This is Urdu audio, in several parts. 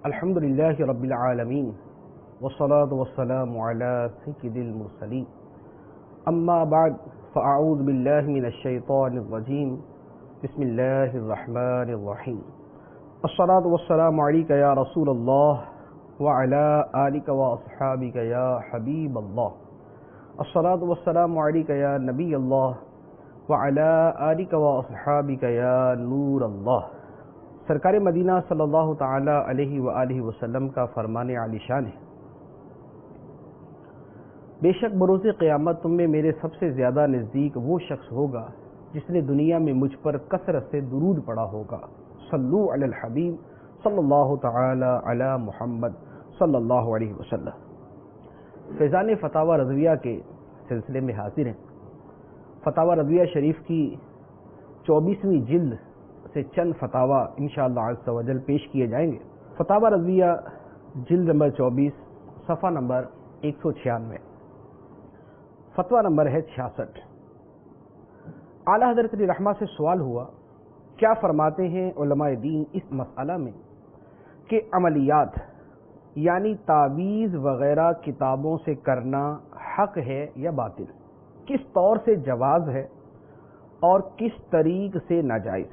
الحمد لله رب العالمين والصلاة والسلام على سيد المرسلين أما بعد فأعوذ بالله من الشيطان الرجيم بسم الله الرحمن الرحيم الصلاة والسلام عليك يا رسول الله وعلى آلك وأصحابك يا حبيب الله الصلاة والسلام عليك يا نبي الله وعلى آلك وأصحابك يا نور الله۔ سرکار مدینہ صلی اللہ تعالی علیہ وآلہ وسلم کا فرمان عالی شان ہے، بے شک بروز قیامت تم میں میرے سب سے زیادہ نزدیک وہ شخص ہوگا جس نے دنیا میں مجھ پر کثرت سے درود پڑھا ہوگا۔ صلو علی الحبیب صلی اللہ تعالی علی محمد صلی اللہ علیہ وسلم۔ فیضان فتاوی رضویہ کے سلسلے میں حاضر ہیں۔ فتاوی رضویہ شریف کی 24ویں جلد سے چند فتاوی انشاءاللہ عز و جل پیش کیے جائیں گے۔ فتاوی رضویہ جلد نمبر 24 صفحہ نمبر 196، فتویٰ نمبر ہے 66۔ اعلیٰ حضرت علیہ رحمہ سے سوال ہوا، کیا فرماتے ہیں علماء دین اس مسئلہ میں کہ عملیات یعنی تعویذ وغیرہ کتابوں سے کرنا حق ہے یا باطل، کس طور سے جواز ہے اور کس طریق سے ناجائز؟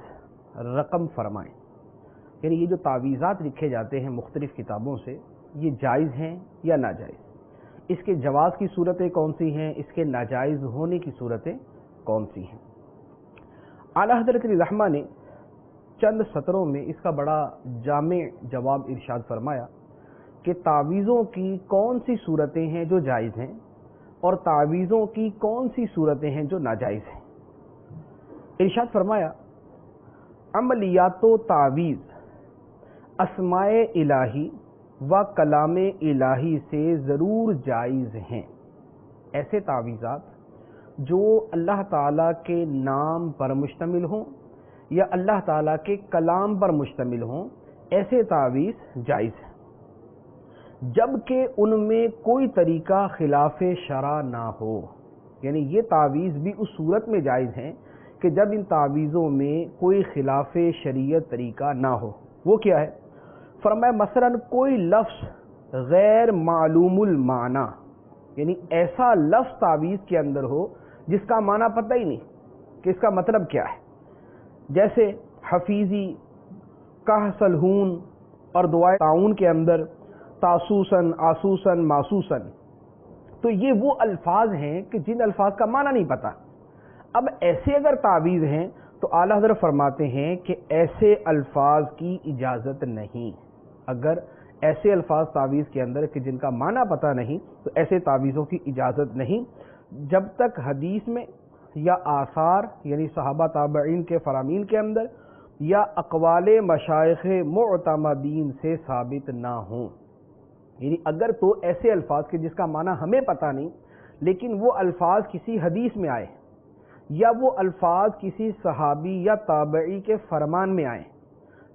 رقم فرمائیں۔ یعنی یہ جو تعویذات لکھے جاتے ہیں مختلف کتابوں سے، یہ جائز ہیں یا ناجائز؟ اس کے جواز کی صورتیں کون سی ہیں، اس کے ناجائز ہونے کی صورتیں کون سی ہیں؟ اعلیٰ حضرت علیہ رحمہ نے چند سطروں میں اس کا بڑا جامع جواب ارشاد فرمایا کہ تعویذوں کی کون سی صورتیں ہیں جو جائز ہیں اور تعویذوں کی کون سی صورتیں ہیں جو ناجائز ہیں۔ ارشاد فرمایا، عملیات و تعویذ اسماء الہی و کلام الہی سے ضرور جائز ہیں۔ ایسے تعویذات جو اللہ تعالیٰ کے نام پر مشتمل ہوں یا اللہ تعالیٰ کے کلام پر مشتمل ہوں، ایسے تعویذ جائز ہیں، جبکہ ان میں کوئی طریقہ خلاف شرع نہ ہو۔ یعنی یہ تعویذ بھی اس صورت میں جائز ہیں کہ جب ان تعویذوں میں کوئی خلاف شریعت طریقہ نہ ہو۔ وہ کیا ہے؟ فرمایا مثلا کوئی لفظ غیر معلوم المعنی، یعنی ایسا لفظ تعویذ کے اندر ہو جس کا معنی پتہ ہی نہیں کہ اس کا مطلب کیا ہے، جیسے حفیظی، کہسلہون اور دعائے تعاون کے اندر تاسوسن، آسوسن، ماسوسن، تو یہ وہ الفاظ ہیں کہ جن الفاظ کا معنی نہیں پتہ۔ اب ایسے اگر تعویذ ہیں تو اعلیٰ حضرت فرماتے ہیں کہ ایسے الفاظ کی اجازت نہیں۔ اگر ایسے الفاظ تعویذ کے اندر کہ جن کا معنی پتہ نہیں تو ایسے تعویذوں کی اجازت نہیں، جب تک حدیث میں یا آثار یعنی صحابہ تابعین کے فرامین کے اندر یا اقوال مشائخ معتمدین سے ثابت نہ ہوں۔ یعنی اگر تو ایسے الفاظ کے جس کا معنی ہمیں پتہ نہیں لیکن وہ الفاظ کسی حدیث میں آئے یا وہ الفاظ کسی صحابی یا تابعی کے فرمان میں آئیں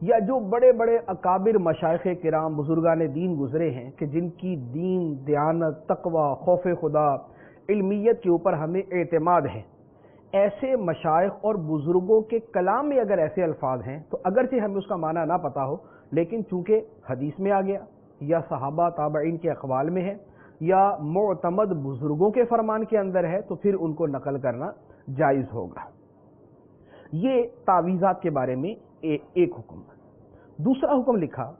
یا جو بڑے بڑے اکابر مشائخ کرام بزرگان دین گزرے ہیں کہ جن کی دین، دیانت، تقوی، خوف خدا، علمیت کے اوپر ہمیں اعتماد ہے، ایسے مشائخ اور بزرگوں کے کلام میں اگر ایسے الفاظ ہیں تو اگرچہ ہمیں اس کا معنی نہ پتہ ہو لیکن چونکہ حدیث میں آ گیا یا صحابہ تابعین کے اقوال میں ہے یا معتمد بزرگوں کے فرمان کے اندر ہے تو پھر ان کو نقل کرنا جائز ہوگا۔ یہ تعویذات کے بارے میں ایک حکم۔ دوسرا حکم لکھا،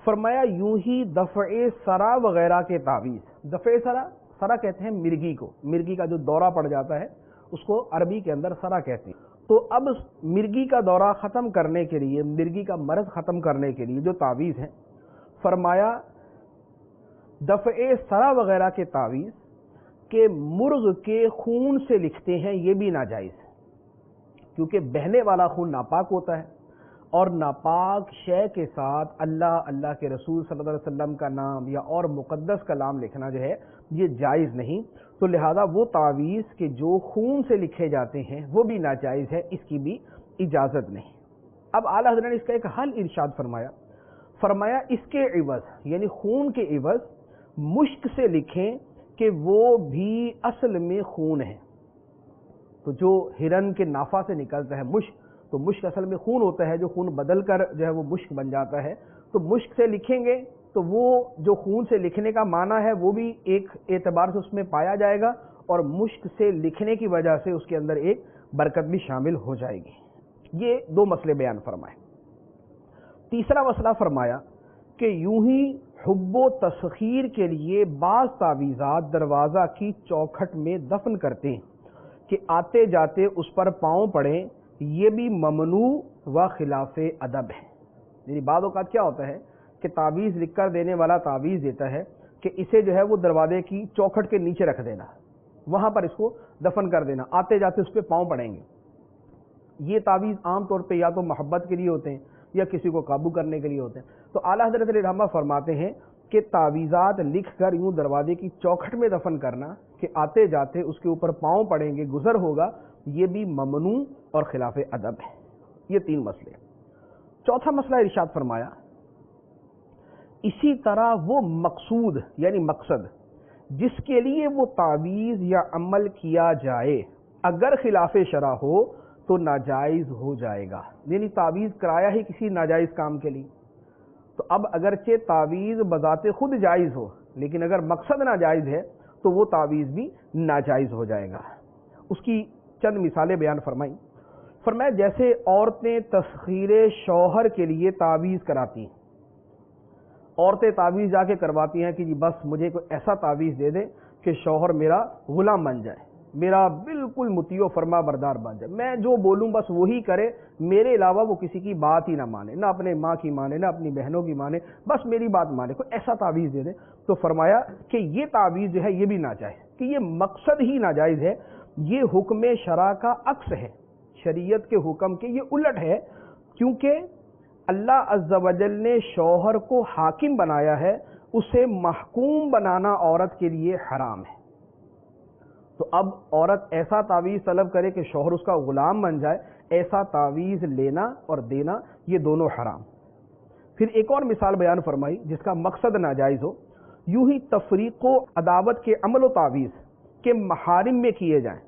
فرمایا یوں ہی دفع سرا وغیرہ کے تعویذ۔ دفع سرا کہتے ہیں مرگی کو، مرگی کا جو دورہ پڑ جاتا ہے اس کو عربی کے اندر سرا کہتے ہیں۔ تو اب مرگی کا دورہ ختم کرنے کے لیے، مرگی کا مرض ختم کرنے کے لیے جو تعویذ ہیں، فرمایا دفع سرا وغیرہ کے تعویذ کہ مرغ کے خون سے لکھتے ہیں، یہ بھی ناجائز ہے، کیونکہ بہنے والا خون ناپاک ہوتا ہے اور ناپاک شے کے ساتھ اللہ کے رسول صلی اللہ علیہ وسلم کا نام یا اور مقدس کلام لکھنا جو ہے یہ جائز نہیں۔ تو لہذا وہ تعویذ کے جو خون سے لکھے جاتے ہیں وہ بھی ناجائز ہے، اس کی بھی اجازت نہیں۔ اب اعلیٰ حضرت نے اس کا ایک حل ارشاد فرمایا اس کے عوض یعنی خون کے عوض مشک سے لکھیں کہ وہ بھی اصل میں خون ہے۔ تو جو ہرن کے نافہ سے نکلتا ہے مشک، تو مشک اصل میں خون ہوتا ہے، جو خون بدل کر جو ہے وہ مشک بن جاتا ہے، تو مشک سے لکھیں گے تو وہ جو خون سے لکھنے کا معنی ہے وہ بھی ایک اعتبار سے اس میں پایا جائے گا، اور مشک سے لکھنے کی وجہ سے اس کے اندر ایک برکت بھی شامل ہو جائے گی۔ یہ دو مسئلے بیان فرمائے۔ تیسرا مسئلہ فرمایا کہ یوں ہی حب و تسخیر کے لیے بعض تعویذات دروازہ کی چوکھٹ میں دفن کرتے ہیں کہ آتے جاتے اس پر پاؤں پڑیں، یہ بھی ممنوع و خلاف ادب ہے۔ یعنی بعض اوقات کیا ہوتا ہے کہ تعویذ لکھ کر دینے والا تعویذ دیتا ہے کہ اسے جو ہے وہ دروازے کی چوکھٹ کے نیچے رکھ دینا، وہاں پر اس کو دفن کر دینا، آتے جاتے اس پہ پاؤں پڑیں گے۔ یہ تعویذ عام طور پہ یا تو محبت کے لیے ہوتے ہیں یا کسی کو قابو کرنے کے لیے ہوتے ہیں۔ تو اعلیٰ حضرت علیہ رحمہ فرماتے ہیں کہ تعویذات لکھ کر یوں دروازے کی چوکھٹ میں دفن کرنا کہ آتے جاتے اس کے اوپر پاؤں پڑیں گے، گزر ہوگا، یہ بھی ممنوع اور خلاف ادب ہے۔ یہ تین مسئلے۔ چوتھا مسئلہ ارشاد فرمایا، اسی طرح وہ مقصود یعنی مقصد جس کے لیے وہ تعویذ یا عمل کیا جائے اگر خلاف شرع ہو تو ناجائز ہو جائے گا۔ یعنی تعویذ کرایا ہی کسی ناجائز کام کے لیے، تو اب اگرچہ تعویذ بذات خود جائز ہو لیکن اگر مقصد ناجائز ہے تو وہ تعویذ بھی ناجائز ہو جائے گا۔ اس کی چند مثالیں بیان فرمائیں۔ فرمایا جیسے عورتیں تسخیر شوہر کے لیے تعویذ کراتی ہیں، عورتیں تعویذ جا کے کرواتی ہیں کہ جی بس مجھے کوئی ایسا تعویذ دے دیں کہ شوہر میرا غلام بن جائے، میرا بالکل مطیع و فرما بردار بن جائے، میں جو بولوں بس وہی کرے، میرے علاوہ وہ کسی کی بات ہی نہ مانے، نہ اپنے ماں کی مانے، نہ اپنی بہنوں کی مانے، بس میری بات مانے، کوئی ایسا تعویذ دے دیں۔ تو فرمایا کہ یہ تعویذ جو ہے یہ بھی ناجائز، کہ یہ مقصد ہی ناجائز ہے، یہ حکم شرع کا عکس ہے، شریعت کے حکم کے یہ الٹ ہے، کیونکہ اللہ عز و جل نے شوہر کو حاکم بنایا ہے، اسے محکوم بنانا عورت کے لیے حرام ہے۔ تو اب عورت ایسا تعویذ طلب کرے کہ شوہر اس کا غلام بن جائے، ایسا تعویذ لینا اور دینا یہ دونوں حرام۔ پھر ایک اور مثال بیان فرمائی جس کا مقصد ناجائز ہو، یوں ہی تفریق و عداوت کے عمل و تعویذ کے محارم میں کیے جائیں،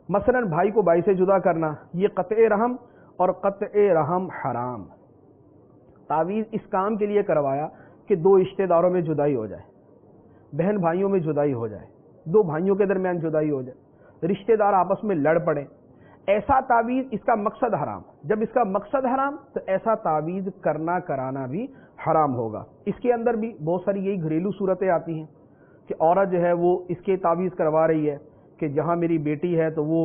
مثلا بھائی کو بھائی سے جدا کرنا، یہ قطع رحم اور قطع رحم حرام۔ تعویذ اس کام کے لیے کروایا کہ دو رشتہ داروں میں جدائی ہو جائے، بہن بھائیوں میں جدائی ہو جائے، دو بھائیوں کے درمیان جدائی ہو جائے، رشتہ دار آپس میں لڑ پڑے، ایسا تعویذ اس کا مقصد حرام۔ جب اس کا مقصد حرام تو ایسا تعویذ کرنا کرانا بھی حرام ہوگا۔ اس کے اندر بھی بہت ساری یہی گھریلو صورتیں آتی ہیں کہ عورت جو ہے وہ اس کے تعویذ کروا رہی ہے کہ جہاں میری بیٹی ہے تو وہ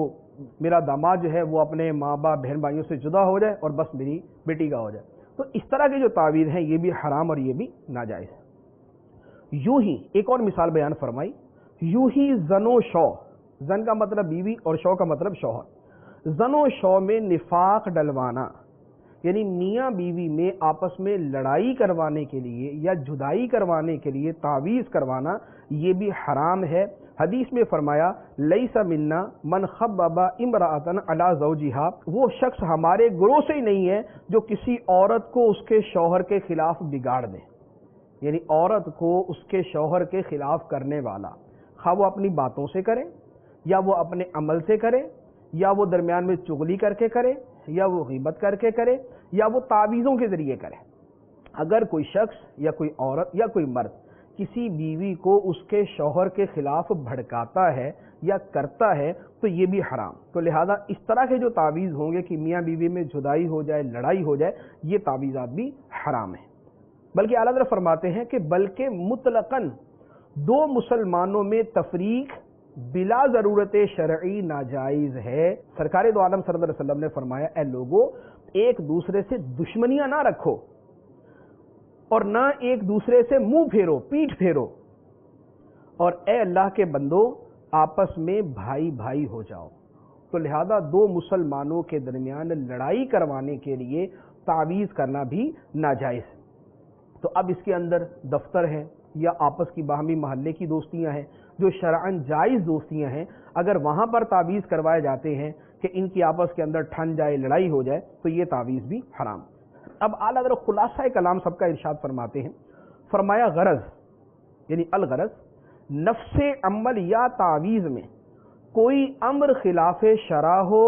میرا داماد جو ہے وہ اپنے ماں باپ بہن بھائیوں سے جدا ہو جائے اور بس میری بیٹی کا ہو جائے۔ تو اس طرح کے جو تعویذ ہیں یہ بھی حرام اور یہ بھی ناجائز ہے۔ یوں ہی ایک اور مثال بیان فرمائی، یوں ہی زن و شو، زن کا مطلب بیوی اور شو کا مطلب شوہر، زن و شو میں نفاق ڈلوانا، یعنی میاں بیوی میں آپس میں لڑائی کروانے کے لیے یا جدائی کروانے کے لیے تعویذ کروانا یہ بھی حرام ہے۔ حدیث میں فرمایا لیس منا من خبب امرأۃ علی زوجہا، وہ شخص ہمارے گروہ سے ہی نہیں ہے جو کسی عورت کو اس کے شوہر کے خلاف بگاڑ دے، یعنی عورت کو اس کے شوہر کے خلاف کرنے والا، خواہ وہ اپنی باتوں سے کرے یا وہ اپنے عمل سے کرے یا وہ درمیان میں چغلی کر کے کرے یا وہ غیبت کر کے کرے یا وہ تعویذوں کے ذریعے کرے۔ اگر کوئی شخص یا کوئی عورت یا کوئی مرد کسی بیوی کو اس کے شوہر کے خلاف بھڑکاتا ہے یا کرتا ہے تو یہ بھی حرام۔ تو لہذا اس طرح کے جو تعویذ ہوں گے کہ میاں بیوی میں جدائی ہو جائے، لڑائی ہو جائے، یہ تعویذات بھی حرام ہیں۔ بلکہ اعلیٰ حضرت فرماتے ہیں کہ بلکہ مطلقاً دو مسلمانوں میں تفریق بلا ضرورت شرعی ناجائز ہے۔ سرکار دو عالم صلی اللہ علیہ وسلم نے فرمایا، اے لوگو ایک دوسرے سے دشمنیاں نہ رکھو اور نہ ایک دوسرے سے منہ پھیرو، پیٹھ پھیرو، اور اے اللہ کے بندو آپس میں بھائی بھائی ہو جاؤ۔ تو لہذا دو مسلمانوں کے درمیان لڑائی کروانے کے لیے تعویذ کرنا بھی ناجائز ہے۔ تو اب اس کے اندر دفتر ہیں یا آپس کی باہمی محلے کی دوستیاں ہیں جو شرعاً جائز دوستیاں ہیں، اگر وہاں پر تعویذ کروائے جاتے ہیں کہ ان کی آپس کے اندر ٹھن جائے، لڑائی ہو جائے، تو یہ تعویذ بھی حرام۔ اب اعلیٰ حضرت خلاصہ کلام سب کا ارشاد فرماتے ہیں، فرمایا غرض یعنی الغرض نفس عمل یا تعویذ میں کوئی امر خلاف شرع ہو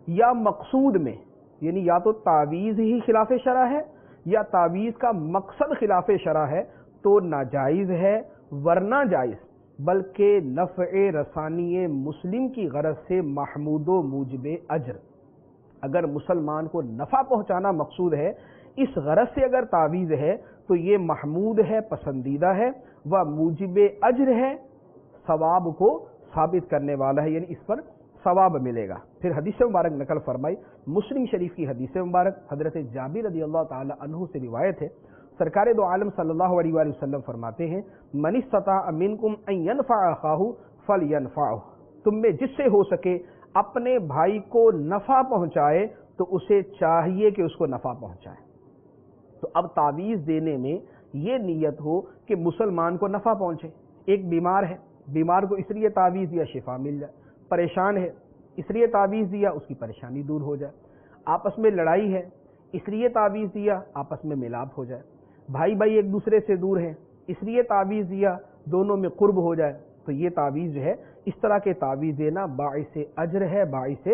یا مقصود میں، یعنی یا تو تعویذ ہی خلاف شرع ہے یا تعویذ کا مقصد خلاف شرع ہے تو ناجائز ہے، ورنہ جائز، بلکہ نفع رسانی مسلم کی غرض سے محمود و موجب اجر۔ اگر مسلمان کو نفع پہنچانا مقصود ہے، اس غرض سے اگر تعویذ ہے تو یہ محمود ہے، پسندیدہ ہے، و موجب اجر ہے، ثواب کو ثابت کرنے والا ہے، یعنی اس پر ثواب ملے گا۔ پھر حدیث مبارک نقل فرمائی، مسلم شریف کی حدیث مبارک، حضرت جابر رضی اللہ تعالی عنہ سے روایت ہے، سرکار دو عالم صلی اللہ علیہ وآلہ وسلم فرماتے ہیں، من استطاع منکم ان ینفع اخاہ فلینفعہ، تم میں جس سے ہو سکے اپنے بھائی کو نفع پہنچائے تو اسے چاہیے کہ اس کو نفع پہنچائے۔ تو اب تعویذ دینے میں یہ نیت ہو کہ مسلمان کو نفع پہنچے۔ ایک بیمار ہے، بیمار کو اس لیے تعویذ دیا شفا مل جائے، پریشان ہے اس لیے تعویذ دیا اس کی پریشانی دور ہو جائے، آپس میں لڑائی ہے اس لیے تعویذ دیا آپس میں ملاپ ہو جائے، بھائی بھائی ایک دوسرے سے دور ہیں اس لیے تعویذ دیا دونوں میں قرب ہو جائے، تو یہ تعویذ جو ہے اس طرح کے تعویذ دینا باعث اجر ہے، باعث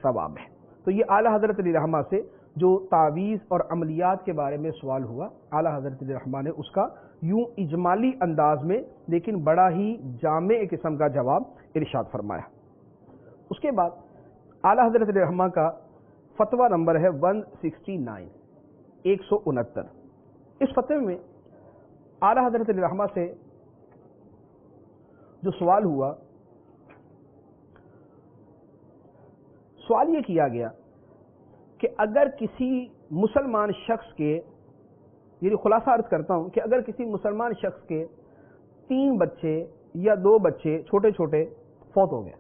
ثواب ہے۔ تو یہ اعلیٰ حضرت علیہ رحمہ سے جو تعویذ اور عملیات کے بارے میں سوال ہوا، اعلیٰ حضرت علیہ رحمہ نے اس کا یوں اجمالی انداز میں لیکن بڑا ہی جامع قسم کا جواب ارشاد فرمایا۔ اس کے بعد اعلیٰ حضرت علیہ رحمہ کا فتویٰ نمبر ہے 169، 169۔ اس فتوے میں اعلیٰ حضرت علیہ رحمہ سے جو سوال ہوا، سوال یہ کیا گیا کہ اگر کسی مسلمان شخص کے، یعنی خلاصہ عرض کرتا ہوں کہ اگر کسی مسلمان شخص کے 3 بچے یا 2 بچے چھوٹے چھوٹے فوت ہو گئے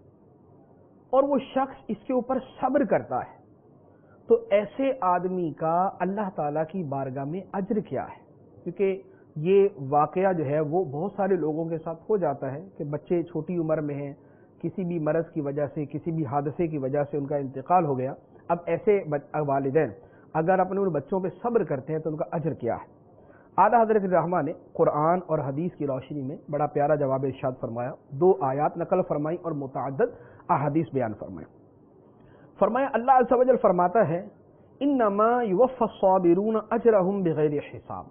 اور وہ شخص اس کے اوپر صبر کرتا ہے، تو ایسے آدمی کا اللہ تعالیٰ کی بارگاہ میں اجر کیا ہے؟ کیونکہ یہ واقعہ جو ہے وہ بہت سارے لوگوں کے ساتھ ہو جاتا ہے کہ بچے چھوٹی عمر میں ہیں، کسی بھی مرض کی وجہ سے، کسی بھی حادثے کی وجہ سے ان کا انتقال ہو گیا۔ اب ایسے والدین اگر اپنے ان بچوں پہ صبر کرتے ہیں تو ان کا اجر کیا ہے؟ اعلیٰ حضرت رحمہ نے قرآن اور حدیث کی روشنی میں بڑا پیارا جواب ارشاد فرمایا، 2 آیات نقل فرمائی اور متعدد احادیث بیان فرمائی۔ فرمایا اللہ عز و جل فرماتا ہے، انما یوفی الصابرون اجرہم بغیر حساب،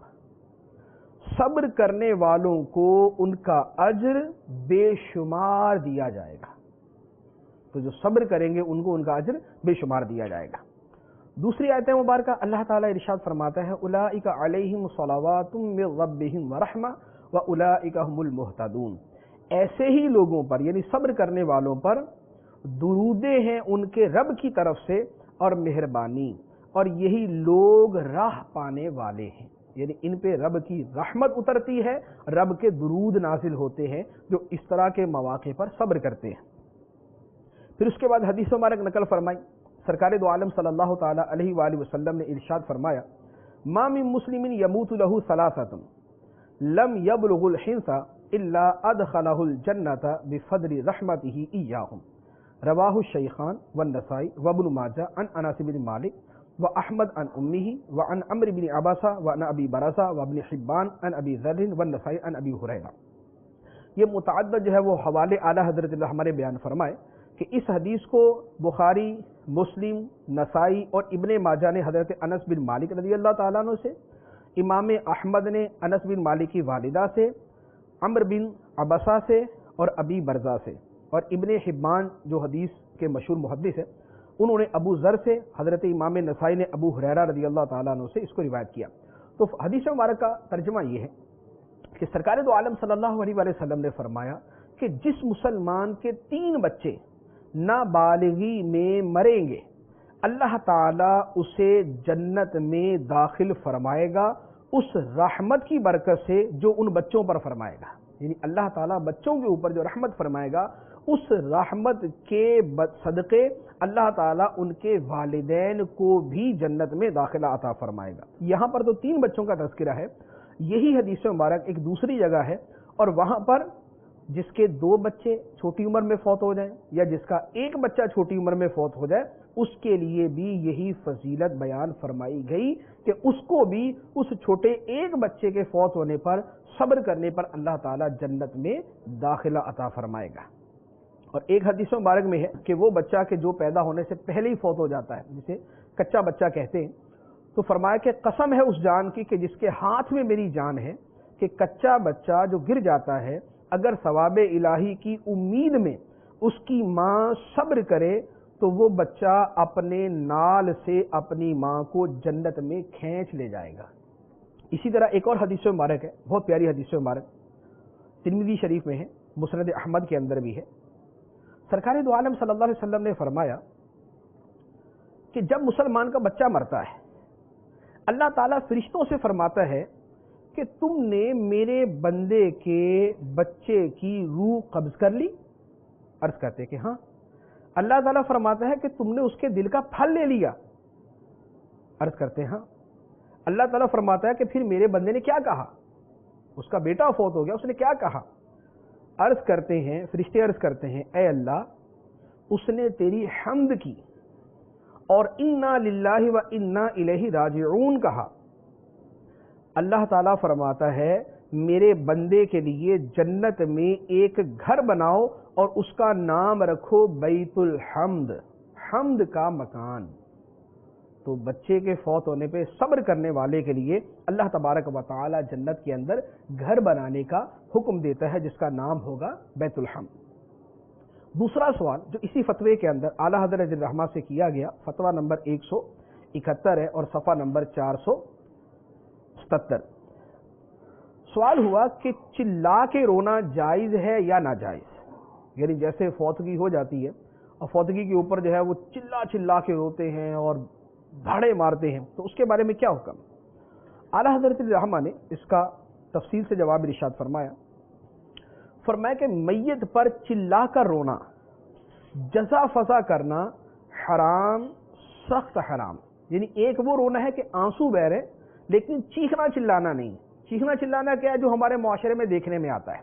صبر کرنے والوں کو ان کا اجر بے شمار دیا جائے گا۔ تو جو صبر کریں گے ان کو ان کا اجر بے شمار دیا جائے گا۔ دوسری آیت مبارکہ اللہ تعالیٰ ارشاد فرماتا ہے، اولئک علیہم صلوات من ربہم ورحمہ واولئک هم المہتدون، ایسے ہی لوگوں پر یعنی صبر کرنے والوں پر درودیں ہیں ان کے رب کی طرف سے اور مہربانی، اور یہی لوگ راہ پانے والے ہیں، یعنی ان پہ رب کی رحمت اترتی ہے، رب کے درود نازل ہوتے ہیں جو اس طرح کے مواقع پر صبر کرتے ہیں۔ پھر اس کے بعد حدیث مبارک نقل فرمائی، سرکار دو عالم صلی اللہ تعالی علیہ وآلہ وسلم نے ارشاد فرمایا، ما من مسلم یموت له ثلاثۃ لم یبلغ الحنث الا ادخلہ الجنۃ بفضل رحمتہ ایاہم، رواہ الشیخان والنسائی وابن ماجہ عن انس بن مالک واحمد عن امہ وعن عمرو بن عباسہ وعن ابی برزہ وابن حبان عن ابی ذر والنسائی عن ابی ہریرہ۔ یہ متعدد جو ہے وہ حوالے اعلیٰ حضرت رحمہ نے بیان فرمائے کہ اس حدیث کو بخاری، مسلم، نسائی اور ابن ماجہ نے حضرت انس بن مالک رضی اللہ تعالیٰ عنہ سے، امام احمد نے انس بن مالک کی والدہ سے، عمرو بن عباسہ سے اور ابی برزہ سے، اور ابن حبان جو حدیث کے مشہور محدث ہے انہوں نے ابو ذر سے، حضرت امام نسائی نے ابو ہریرہ رضی اللہ تعالیٰ عنہ سے اس کو روایت کیا۔ تو حدیث مبارک کا ترجمہ یہ ہے کہ سرکار دو عالم صلی اللہ علیہ وآلہ وسلم نے فرمایا کہ جس مسلمان کے 3 بچے نابالغی میں مریں گے، اللہ تعالیٰ اسے جنت میں داخل فرمائے گا اس رحمت کی برکت سے جو ان بچوں پر فرمائے گا، یعنی اللہ تعالیٰ بچوں کے اوپر جو رحمت فرمائے گا اس رحمت کے صدقے اللہ تعالیٰ ان کے والدین کو بھی جنت میں داخلہ عطا فرمائے گا۔ یہاں پر تو 3 بچوں کا تذکرہ ہے، یہی حدیث مبارک ایک دوسری جگہ ہے اور وہاں پر جس کے 2 بچے چھوٹی عمر میں فوت ہو جائیں یا جس کا 1 بچہ چھوٹی عمر میں فوت ہو جائے اس کے لیے بھی یہی فضیلت بیان فرمائی گئی کہ اس کو بھی اس چھوٹے 1 بچے کے فوت ہونے پر صبر کرنے پر اللہ تعالیٰ جنت میں داخلہ عطا فرمائے گا۔ اور ایک حدیث مبارک میں ہے کہ وہ بچہ کہ جو پیدا ہونے سے پہلے ہی فوت ہو جاتا ہے، جسے کچا بچہ کہتے ہیں، تو فرمایا کہ قسم ہے اس جان کی کہ جس کے ہاتھ میں میری جان ہے کہ کچا بچہ جو گر جاتا ہے اگر ثواب الہی کی امید میں اس کی ماں صبر کرے تو وہ بچہ اپنے نال سے اپنی ماں کو جنت میں کھینچ لے جائے گا۔ اسی طرح ایک اور حدیث مبارک ہے، بہت پیاری حدیث مبارک، ترمذی شریف میں ہے، مسند احمد کے اندر بھی ہے۔ سرکار دو عالم صلی اللہ علیہ وسلم نے فرمایا کہ جب مسلمان کا بچہ مرتا ہے اللہ تعالیٰ فرشتوں سے فرماتا ہے کہ تم نے میرے بندے کے بچے کی روح قبض کر لی؟ عرض کرتے کہ ہاں۔ اللہ تعالیٰ فرماتا ہے کہ تم نے اس کے دل کا پھل لے لیا؟ عرض کرتے ہاں۔ اللہ تعالیٰ فرماتا ہے کہ پھر میرے بندے نے کیا کہا؟ اس کا بیٹا فوت ہو گیا، اس نے کیا کہا؟ عرض کرتے ہیں، فرشتے عرض کرتے ہیں اے اللہ اس نے تیری حمد کی اور انا للہ و انا الیہ راجعون کہا۔ اللہ تعالیٰ فرماتا ہے میرے بندے کے لیے جنت میں ایک گھر بناؤ اور اس کا نام رکھو بیت الحمد، حمد کا مکان۔ تو بچے کے فوت ہونے پہ صبر کرنے والے کے لیے اللہ تبارک و تعالی جنت کے اندر گھر بنانے کا حکم دیتا ہے جس کا نام ہوگا بیت الحمد۔ دوسرا سوال جو اسی فتوے کے اندر اعلیٰ حضرت الرحمہ سے کیا گیا، فتویٰ نمبر 171 ہے اور صفحہ نمبر 477۔ سوال ہوا کہ چلا کے رونا جائز ہے یا ناجائز؟ یعنی جیسے فوتگی ہو جاتی ہے اور فوتگی کے اوپر جو ہے وہ چلا کے روتے ہیں اور دھاڑے مارتے ہیں، تو اس کے بارے میں کیا حکم؟ اعلیٰ حضرت الرحمہ نے اس کا تفصیل سے جواب ارشاد فرمایا کہ میت پر چلا کر رونا، جزا فضا کرنا حرام، سخت حرام۔ یعنی ایک وہ رونا ہے کہ آنسو بہ رہے لیکن چیخنا چلانا نہیں۔ چیخنا چلانا کیا ہے؟ جو ہمارے معاشرے میں دیکھنے میں آتا ہے،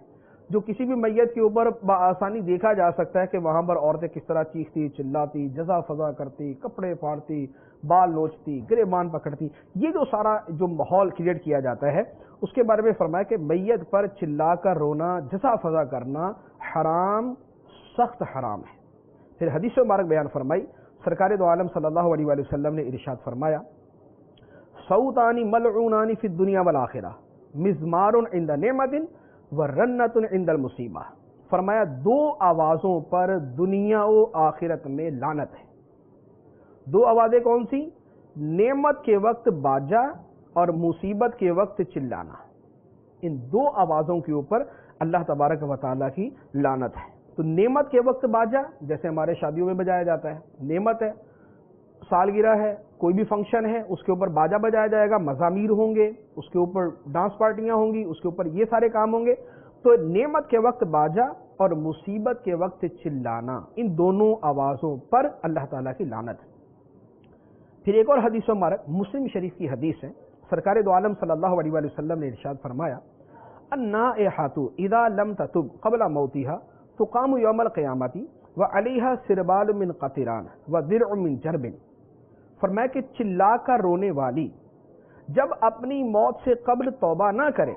جو کسی بھی میت کے اوپر بآسانی دیکھا جا سکتا ہے کہ وہاں پر عورتیں کس طرح چیختی، چلاتی، جزا فضا کرتی، کپڑے پھاڑتی، بال نوچتی، گریبان پکڑتی، یہ جو سارا جو ماحول کریٹ کیا جاتا ہے اس کے بارے میں فرمایا کہ میت پر چلا کر رونا، جزا فضا کرنا حرام، سخت حرام ہے۔ پھر حدیث مبارک بیان فرمائی، سرکار دو عالم صلی اللہ علیہ وآلہ وسلم نے ارشاد فرمایا صوتانی ملعونانی فی الدنیا والآخرہ، مزمار عند نعمت ورنت عند المصیبہ۔ فرمایا دو آوازوں پر دنیا و آخرت میں لعنت ہے۔ دو آوازیں کون سی؟ نعمت کے وقت باجا اور مصیبت کے وقت چلانا۔ ان دو آوازوں کے اوپر اللہ تبارک و تعالیٰ کی لعنت ہے۔ تو نعمت کے وقت باجا جیسے ہمارے شادیوں میں بجایا جاتا ہے، نعمت ہے، سالگرہ ہے، کوئی بھی فنکشن ہے، اس کے اوپر باجا بجایا جائے گا، مزامیر ہوں گے، اس کے اوپر ڈانس پارٹیاں ہوں گی، اس کے اوپر یہ سارے کام ہوں گے۔ تو نعمت کے وقت باجا اور مصیبت کے وقت چلانا، ان دونوں آوازوں پر اللہ تعالیٰ کی لعنت ہے۔ پھر ایک اور حدیث مبارک مسلم شریف کی حدیث ہے، سرکار دو عالم صلی اللہ علیہ وآلہ وسلم نے ارشاد فرمایا النائحۃ اذا لم تتب قبل موتها تقام یوم القیامۃ وعلیہا سربال من قطران ودرع من جرب۔ فرمایا کہ چلا کر رونے والی جب اپنی موت سے قبل توبہ نہ کرے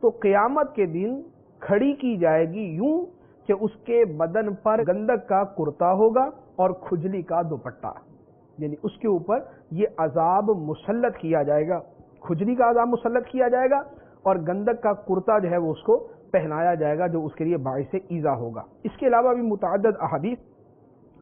تو قیامت کے دن کھڑی کی جائے گی یوں کہ اس کے بدن پر گندک کا کرتا ہوگا اور کھجلی کا دوپٹہ، یعنی اس کے اوپر یہ عذاب مسلط کیا جائے گا، کھجلی کا عذاب مسلط کیا جائے گا اور گندک کا کرتا جو ہے وہ اس کو پہنایا جائے گا جو اس کے لیے باعث ایذا ہوگا۔ اس کے علاوہ بھی متعدد احادیث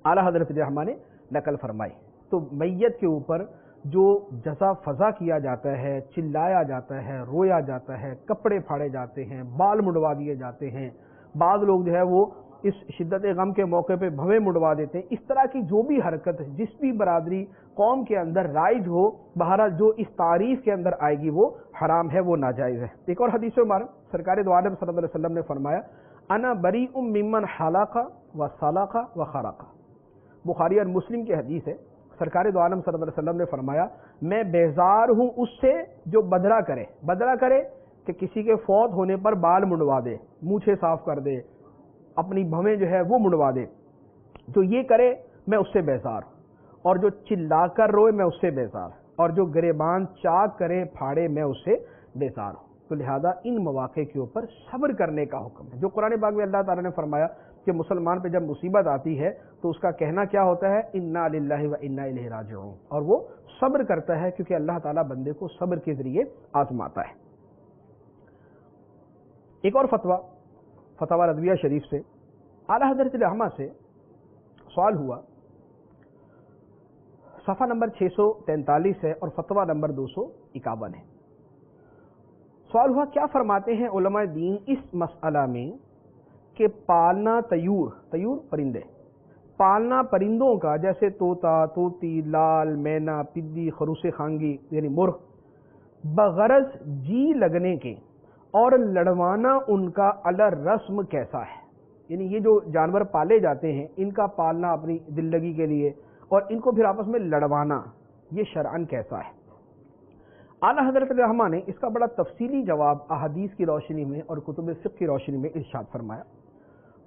اعلیٰ حضرت الرحمہ نے نقل فرمائی۔ تو میت کے اوپر جو جزا فضا کیا جاتا ہے، چلایا جاتا ہے، رویا جاتا ہے، کپڑے پھاڑے جاتے ہیں، بال مڈوا دیے جاتے ہیں، بعض لوگ جو ہے وہ اس شدت غم کے موقع پہ بھویں مڈوا دیتے ہیں، اس طرح کی جو بھی حرکت جس بھی برادری قوم کے اندر رائج ہو، بہرحال جو اس تعریف کے اندر آئے گی وہ حرام ہے، وہ ناجائز ہے۔ ایک اور حدیث مبارک سرکار دو عالم صلی اللہ علیہ وسلم نے فرمایا انا بریء ممن حلق و سلق و خرق۔ بخاری اور مسلم کی حدیث ہے، سرکار دو عالم صلی اللہ علیہ وسلم نے فرمایا میں بیزار ہوں اس سے جو بدلہ کرے کہ کسی کے فوت ہونے پر بال منڈوا دے، مونچھیں صاف کر دے، اپنی بھویں جو ہے وہ منڈوا دے، جو یہ کرے میں اس سے بیزار ہوں، اور جو چلا کر روئے میں اس سے بیزار، اور جو گریبان چاک کرے پھاڑے میں اس سے بیزار ہوں۔ تو لہذا ان مواقع کے اوپر صبر کرنے کا حکم ہے۔ جو قرآن پاک میں اللہ تعالیٰ نے فرمایا کہ مسلمان پہ جب مصیبت آتی ہے تو اس کا کہنا کیا ہوتا ہے، انا للہ و انا الیہ راجعون، اور وہ صبر کرتا ہے کیونکہ اللہ تعالیٰ بندے کو صبر کے ذریعے آزماتا ہے۔ ایک اور فتویٰ رضویہ شریف سے اعلیٰ حضرت رحمہ سے سوال ہوا، صفحہ نمبر 643 ہے اور فتویٰ نمبر 251 ہے۔ سوال ہوا، کیا فرماتے ہیں علماء دین اس مسئلہ میں کہ پالنا طیور پرندے، پالنا پرندوں کا جیسے طوطا، طوطی، لال، مینا، پدی، خروس خانگی یعنی مرغ، بغرض جی لگنے کے اور لڑوانا ان کا علی رسم کیسا ہے؟ یعنی یہ جو جانور پالے جاتے ہیں ان کا پالنا اپنی دل لگی کے لیے اور ان کو پھر آپس میں لڑوانا، یہ شرعاً کیسا ہے؟ اعلیٰ حضرت رحمہ نے اس کا بڑا تفصیلی جواب احادیث کی روشنی میں اور کتب فقہ کی روشنی میں ارشاد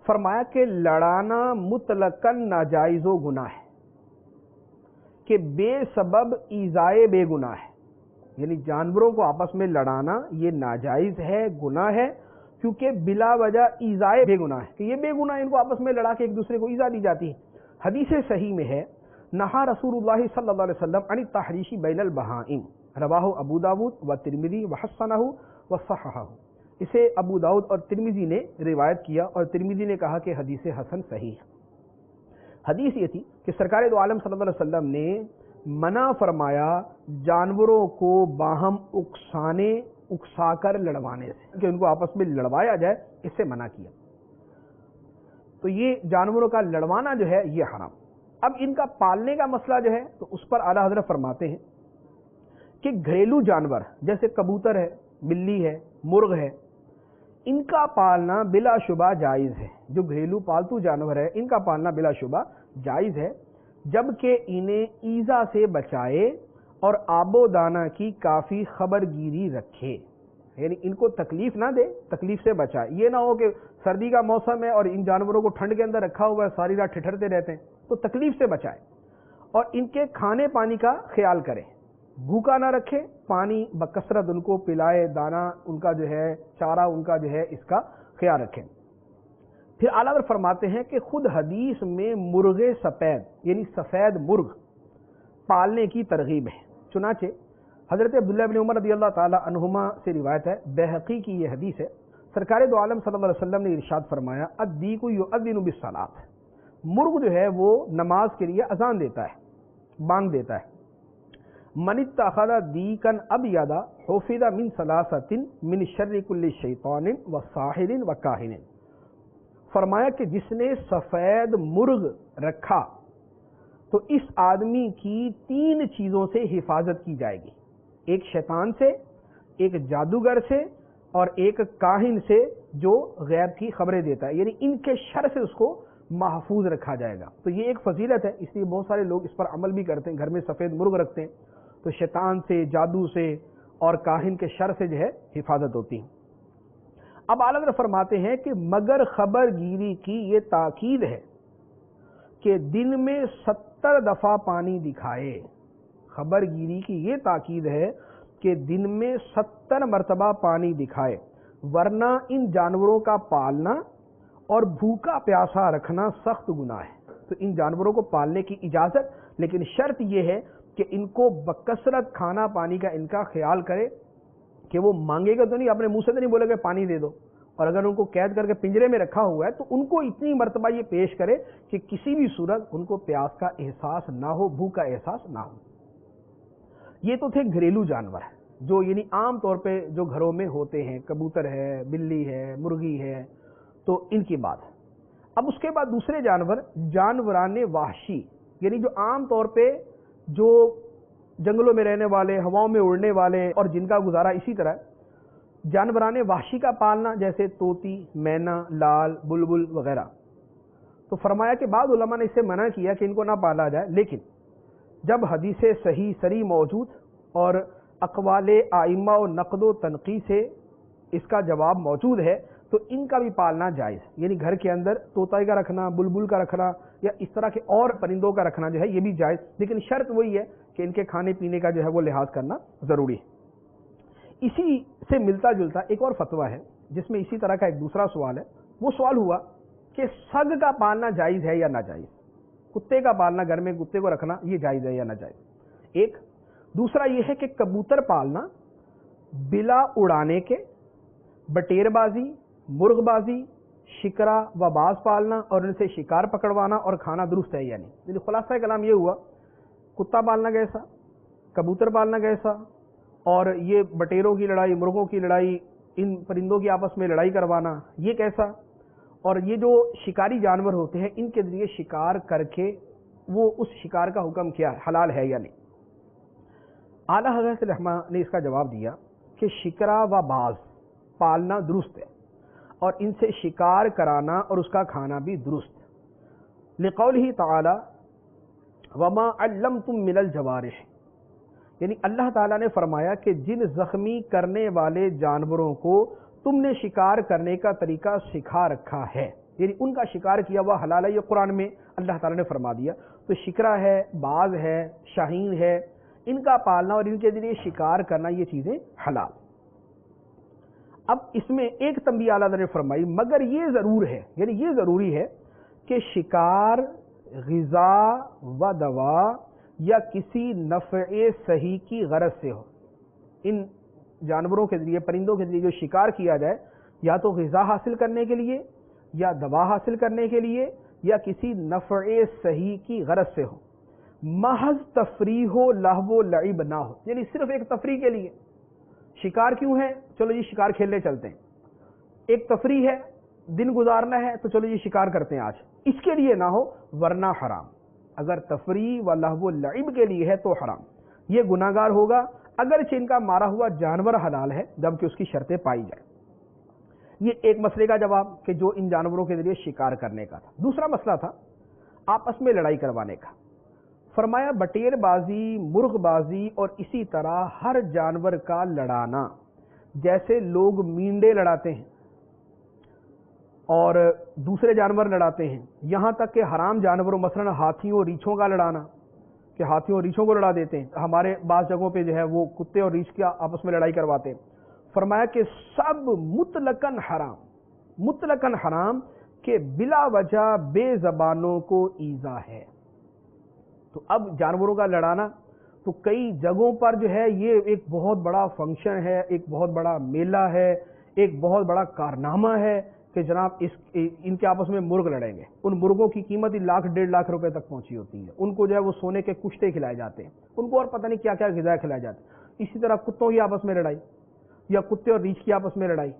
فرمایا کہ لڑانا مطلقاً ناجائز و گناہ ہے، کہ بے سبب ایذائے بے گناہ ہے، یعنی جانوروں کو آپس میں لڑانا یہ ناجائز ہے، گناہ ہے، کیونکہ بلا وجہ ایذائے بے گناہ ہے، کہ یہ بے گناہ ان کو آپس میں لڑا کے ایک دوسرے کو ایذا دی جاتی ہے۔ حدیث صحیح میں ہے، نہا رسول اللہ صلی اللہ علیہ وسلم عن التحریش بین البہائم، رواہ ابو داود و ترمذی و حسنہ و صححہ، اسے ابو داؤد اور ترمذی نے روایت کیا اور ترمذی نے کہا کہ حدیث حسن صحیح ہے۔ حدیث یہ تھی کہ سرکار دو عالم صلی اللہ علیہ وسلم نے منع فرمایا جانوروں کو باہم اکسا کر لڑوانے سے، کہ ان کو آپس میں لڑوایا جائے، اس سے منع کیا۔ تو یہ جانوروں کا لڑوانا جو ہے یہ حرام۔ اب ان کا پالنے کا مسئلہ جو ہے تو اس پر اعلیٰ حضرت فرماتے ہیں کہ گھریلو جانور جیسے کبوتر ہے، بلی ہے، مرغ ہے، ان کا پالنا بلا شبہ جائز ہے۔ جو گھریلو پالتو جانور ہے ان کا پالنا بلا شبہ جائز ہے، جبکہ انہیں ایذا سے بچائے اور آب و دانہ کی کافی خبرگیری رکھے، یعنی ان کو تکلیف نہ دے، تکلیف سے بچائے۔ یہ نہ ہو کہ سردی کا موسم ہے اور ان جانوروں کو ٹھنڈ کے اندر رکھا ہوا ہے، ساری رات ٹھٹھرتے رہتے ہیں، تو تکلیف سے بچائے اور ان کے کھانے پانی کا خیال کرے، بھوکا نہ رکھے، پانی بکثرت ان کو پلائے، دانہ ان کا جو ہے، چارہ ان کا جو ہے، اس کا خیال رکھیں۔ پھر اعلیٰ فرماتے ہیں کہ خود حدیث میں مرغ سفید یعنی سفید مرغ پالنے کی ترغیب ہے۔ چنانچہ حضرت عبداللہ بن عمر رضی اللہ تعالی عنہما سے روایت ہے، بیہقی کی یہ حدیث ہے، سرکار دو عالم صلی اللہ علیہ وسلم نے ارشاد فرمایا، الدیک یؤذن بالصلاۃ، مرغ جو ہے وہ نماز کے لیے اذان دیتا ہے، بانگ دیتا ہے۔ من اتخذ دیکا ابیضا حفظ من ثلاثۃ من شر کل شیطان وساحر وکاہن، فرمایا کہ جس نے سفید مرغ رکھا تو اس آدمی کی 3 چیزوں سے حفاظت کی جائے گی، ایک شیطان سے، ایک جادوگر سے اور ایک کاہن سے جو غیب کی خبریں دیتا ہے، یعنی ان کے شر سے اس کو محفوظ رکھا جائے گا۔ تو یہ ایک فضیلت ہے، اس لیے بہت سارے لوگ اس پر عمل بھی کرتے ہیں، گھر میں سفید مرغ رکھتے ہیں تو شیطان سے، جادو سے اور کاہن کے شر سے جو ہے حفاظت ہوتی ہے۔ اب اعلیٰ فرماتے ہیں کہ مگر خبر گیری کی یہ تاکید ہے کہ دن میں 70 دفعہ پانی دکھائے، خبر گیری کی یہ تاکید ہے کہ دن میں 70 مرتبہ پانی دکھائے، ورنہ ان جانوروں کا پالنا اور بھوکا پیاسا رکھنا سخت گناہ ہے۔ تو ان جانوروں کو پالنے کی اجازت، لیکن شرط یہ ہے کہ ان کو بکثرت کھانا پانی کا ان کا خیال کرے، کہ وہ مانگے گا تو نہیں، اپنے منہ سے تو نہیں بولے گا پانی دے دو، اور اگر ان کو قید کر کے پنجرے میں رکھا ہوا ہے تو ان کو اتنی مرتبہ یہ پیش کرے کہ کسی بھی صورت ان کو پیاس کا احساس نہ ہو، بھوک کا احساس نہ ہو۔ یہ تو تھے گھریلو جانور جو یعنی عام طور پہ جو گھروں میں ہوتے ہیں، کبوتر ہے، بلی ہے، مرغی ہے، تو ان کی بات ہے۔ اب اس کے بعد دوسرے جانور، جانوران وحشی، یعنی جو عام طور پہ جو جنگلوں میں رہنے والے، ہواؤں میں اڑنے والے اور جن کا گزارا اسی طرح، جانوران وحشی کا پالنا جیسے طوطی، مینا، لال، بلبل وغیرہ۔ تو فرمایا کہ بعض علماء نے اس سے منع کیا کہ ان کو نہ پالا جائے، لیکن جب حدیث صحیح سری موجود اور اقوال ائمہ و نقد و تنقید سے اس کا جواب موجود ہے تو ان کا بھی پالنا جائز، یعنی گھر کے اندر طوطا کا رکھنا، بلبل کا رکھنا یا اس طرح کے اور پرندوں کا رکھنا جو ہے یہ بھی جائز، لیکن شرط وہی ہے کہ ان کے کھانے پینے کا جو ہے وہ لحاظ کرنا ضروری ہے۔ اسی سے ملتا جلتا ایک اور فتویٰ ہے جس میں اسی طرح کا ایک دوسرا سوال ہے. وہ سوال ہوا کہ سگ کا پالنا جائز ہے یا ناجائز؟ کتے کا پالنا، گھر میں کتے کو رکھنا، یہ جائز ہے یا ناجائز؟ ایک. دوسرا یہ ہے کہ کبوتر پالنا بلا اڑانے کے، بٹیر بازی، مرغ بازی، شکرا و باز پالنا اور ان سے شکار پکڑوانا اور کھانا درست ہے یا نہیں؟ یعنی خلاصہ کلام یہ ہوا کتا پالنا کیسا، کبوتر پالنا کیسا، اور یہ بٹیروں کی لڑائی، مرغوں کی لڑائی، ان پرندوں کی آپس میں لڑائی کروانا یہ کیسا، اور یہ جو شکاری جانور ہوتے ہیں ان کے ذریعے شکار کر کے وہ اس شکار کا حکم کیا ہے، حلال ہے یا نہیں؟ اعلیٰ حضرت رحمہ نے اس کا جواب دیا کہ شکرا و باز پالنا درست ہے اور ان سے شکار کرانا اور اس کا کھانا بھی درست ہے، لقولہ تعالی وما علمتم من الجوارح، یعنی اللہ تعالیٰ نے فرمایا کہ جن زخمی کرنے والے جانوروں کو تم نے شکار کرنے کا طریقہ سکھا رکھا ہے، یعنی ان کا شکار کیا ہوا حلال ہے، یہ قرآن میں اللہ تعالیٰ نے فرما دیا. تو شکرا ہے، باز ہے، شاہین ہے، ان کا پالنا اور ان کے ذریعے شکار کرنا یہ چیزیں حلال. اب اس میں ایک تنبیہ اعلیٰ نے فرمائی مگر یہ ضرور ہے، یعنی یہ ضروری ہے کہ شکار غذا و دوا یا کسی نفع صحیح کی غرض سے ہو. ان جانوروں کے ذریعے، پرندوں کے ذریعے جو شکار کیا جائے یا تو غذا حاصل کرنے کے لیے یا دوا حاصل کرنے کے لیے یا کسی نفع صحیح کی غرض سے ہو، محض تفریح و لہو و لعب نہ ہو، یعنی صرف ایک تفریح کے لیے. شکار کیوں ہے؟ چلو جی شکار کھیلنے چلتے ہیں. ایک تفریح ہے، دن گزارنا ہے تو چلو جی شکار کرتے ہیں آج، اس کے لیے نہ ہو ورنہ حرام. اگر تفریح و لہو و لعب کے لیے ہے تو حرام، یہ گناہگار ہوگا اگرچہ ان کا مارا ہوا جانور حلال ہے جبکہ اس کی شرطیں پائی جائیں. یہ ایک مسئلے کا جواب کہ جو ان جانوروں کے ذریعے شکار کرنے کا تھا. دوسرا مسئلہ تھا آپس میں لڑائی کروانے کا. فرمایا بٹیر بازی، مرغ بازی اور اسی طرح ہر جانور کا لڑانا، جیسے لوگ مینڈے لڑاتے ہیں اور دوسرے جانور لڑاتے ہیں، یہاں تک کہ حرام جانوروں مثلا ہاتھیوں اور ریچھوں کا لڑانا، کہ ہاتھیوں اور ریچھوں کو لڑا دیتے ہیں. ہمارے بعض جگہوں پہ جو ہے وہ کتے اور ریچھ کا آپس میں لڑائی کرواتے ہیں. فرمایا کہ سب مطلقاً حرام، مطلقاً حرام، کہ بلا وجہ بے زبانوں کو ایذا ہے. تو اب جانوروں کا لڑانا تو کئی جگہوں پر جو ہے یہ ایک بہت بڑا فنکشن ہے، ایک بہت بڑا میلہ ہے، ایک بہت بڑا کارنامہ ہے کہ جناب ان کے آپس میں مرغ لڑیں گے. ان مرغوں کی قیمت 1 لاکھ 1.5 لاکھ روپے تک پہنچی ہوتی ہے. ان کو جو ہے وہ سونے کے کشتے کھلائے جاتے ہیں، ان کو اور پتہ نہیں کیا کیا غذا کھلائے جاتے ہیں. اسی طرح کتوں کی آپس میں لڑائی یا کتے اور ریچھ کی آپس میں لڑائی،